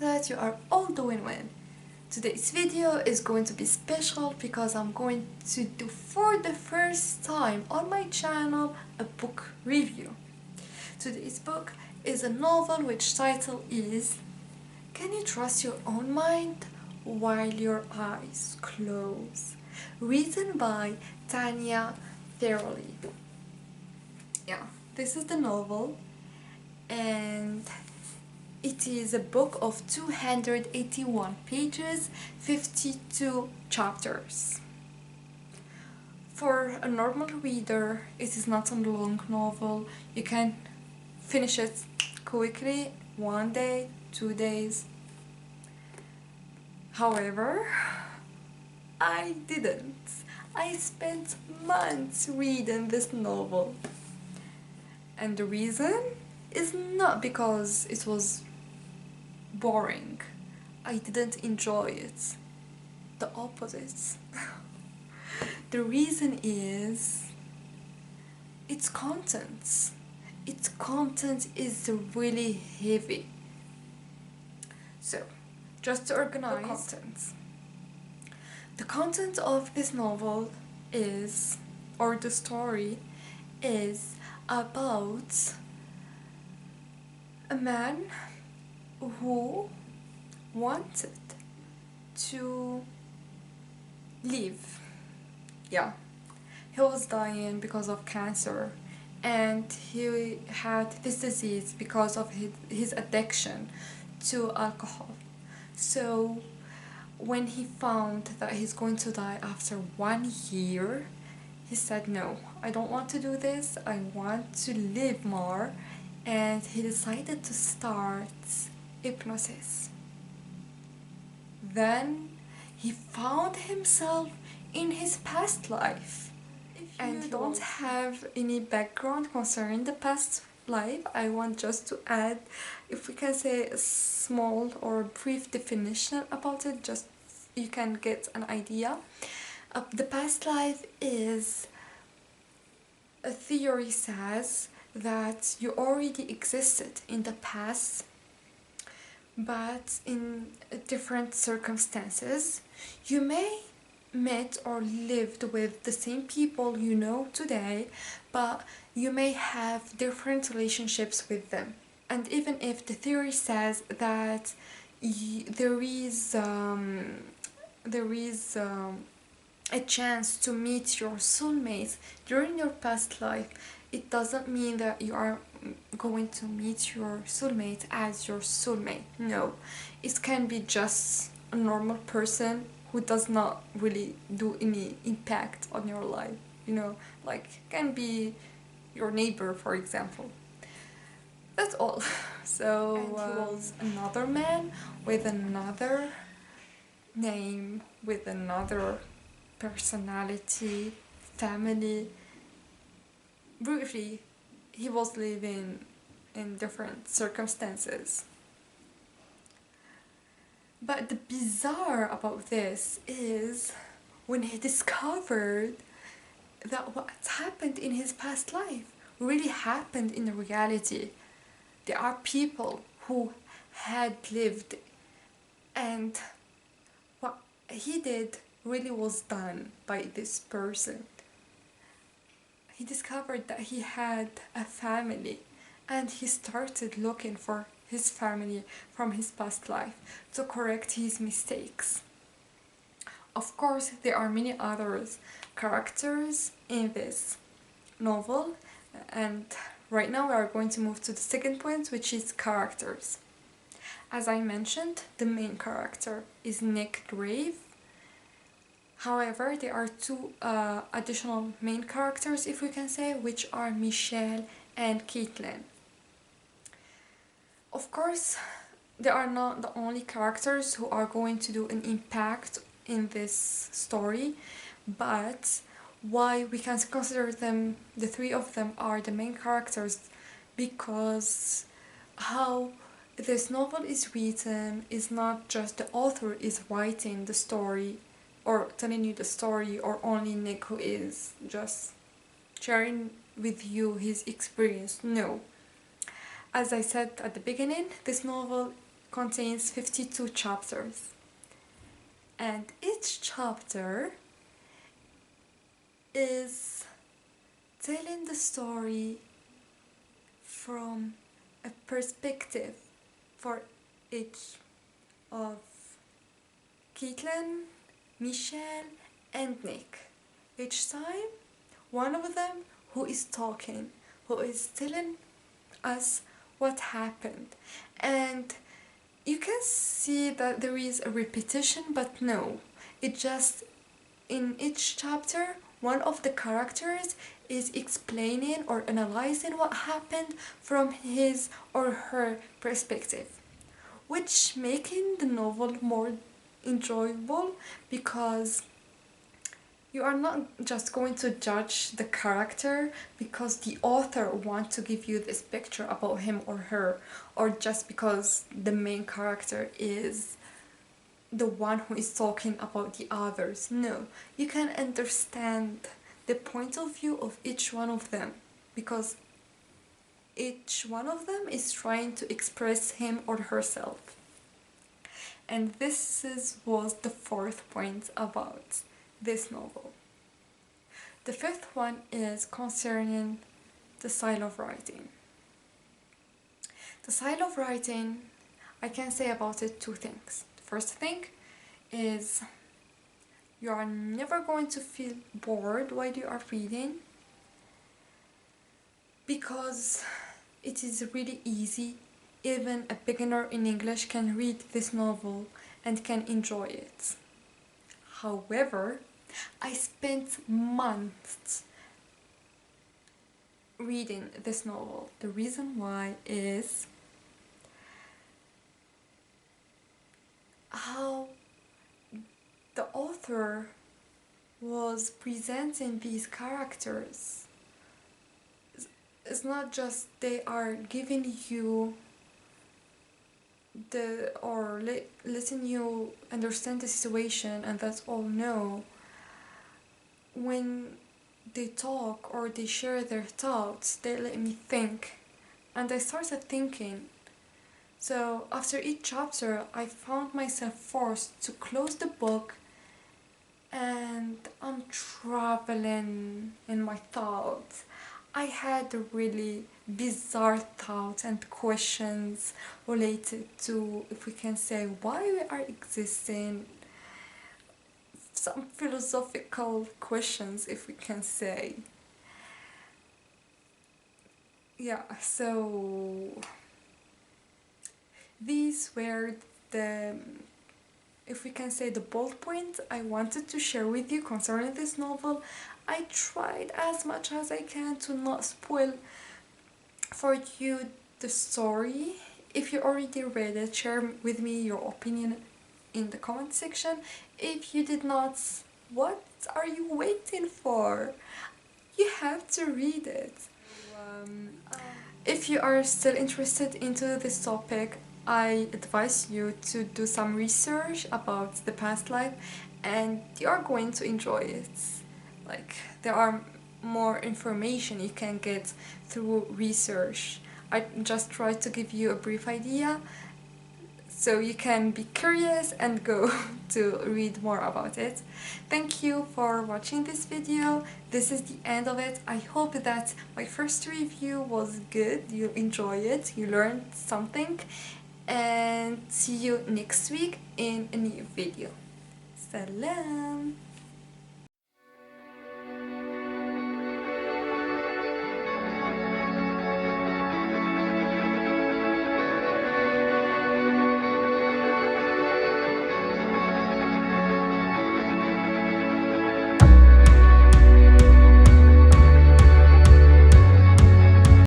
that you are all doing well. Today's video is going to be special because I'm going to do for the first time on my channel a book review. Today's book is a novel which title is Can You Trust Your Own Mind While Your Eyes Close? Written by Tanya Farley. Yeah, this is the novel, and it is a book of 281 pages, 52 chapters. For a normal reader, it is not a long novel. You can finish it quickly, 1 day, 2 days. However, I didn't. I spent months reading this novel. And the reason is not because it was boring. I didn't enjoy it. The opposite. The reason is its content. Its content is really heavy. So, just to organize the content of this novel is, or the story is about a man who wanted to live. Yeah, he was dying because of cancer, and he had this disease because of his addiction to alcohol. So when he found that he's going to die after 1 year, he said, no, I don't want to do this, I want to live more, and he decided to start hypnosis. Then he found himself in his past life. And you don't have any background concerning the past life, I want just to add, if we can say a small or brief definition about it, just you can get an idea. The past life is, a theory says that you already existed in the past, but in different circumstances. You may met or lived with the same people you know today, but you may have different relationships with them. And even if the theory says that there is a chance to meet your soulmate during your past life, it doesn't mean that you are going to meet your soulmate as your soulmate. No, it can be just a normal person who does not really do any impact on your life, you know, like can be your neighbor, for example. That's all. So and he was another man with another name, with another personality, family. Briefly, he was living in different circumstances. But the bizarre about this is when he discovered that what happened in his past life really happened in reality. There are people who had lived, and what he did really was done by this person. He discovered that he had a family, and he started looking for his family from his past life to correct his mistakes. Of course, there are many other characters in this novel, and right now we are going to move to the second point, which is characters. As I mentioned, the main character is Nick Drave. However, there are two additional main characters, if we can say, which are Michelle and Caitlin. Of course, they are not the only characters who are going to do an impact in this story, but why we can consider them, the three of them are the main characters, because how this novel is written is not just the author is writing the story or telling you the story, or only Nick who is just sharing with you his experience. No. As I said at the beginning, this novel contains 52 chapters, and each chapter is telling the story from a perspective for each of Caitlin, Michelle, and Nick. Each time, one of them who is talking, who is telling us what happened. And you can see that there is a repetition, but no, it just, in each chapter, one of the characters is explaining or analyzing what happened from his or her perspective, which making the novel more enjoyable, because you are not just going to judge the character because the author wants to give you this picture about him or her, or just because the main character is the one who is talking about the others. No, you can understand the point of view of each one of them, because each one of them is trying to express him or herself. And was the fourth point about this novel. The fifth one is concerning the style of writing. The style of writing, I can say about it two things. The first thing is you are never going to feel bored while you are reading, because it is really easy. Even a beginner in English can read this novel and can enjoy it. However, I spent months reading this novel. The reason why is how the author was presenting these characters. It's not just they are giving you letting you understand the situation and that's all. No, when they talk or they share their thoughts, they let me think, and I started thinking. So after each chapter, I found myself forced to close the book, and I'm traveling in my thoughts. I had really bizarre thoughts and questions related to, if we can say, why we are existing. Some philosophical questions, if we can say. Yeah, so these were the, if we can say, the bold points I wanted to share with you concerning this novel. I tried as much as I can to not spoil for you the story. If you already read it, share with me your opinion in the comment section. If you did not, what are you waiting for? You have to read it. If you are still interested into this topic, I advise you to do some research about the past life, and you are going to enjoy it. Like, there are more information you can get through research. I just try to give you a brief idea so you can be curious and go to read more about it. Thank you for watching this video. This is the end of it. I hope that my first review was good, you enjoy it, you learned something, and see you next week in a new video. Salam!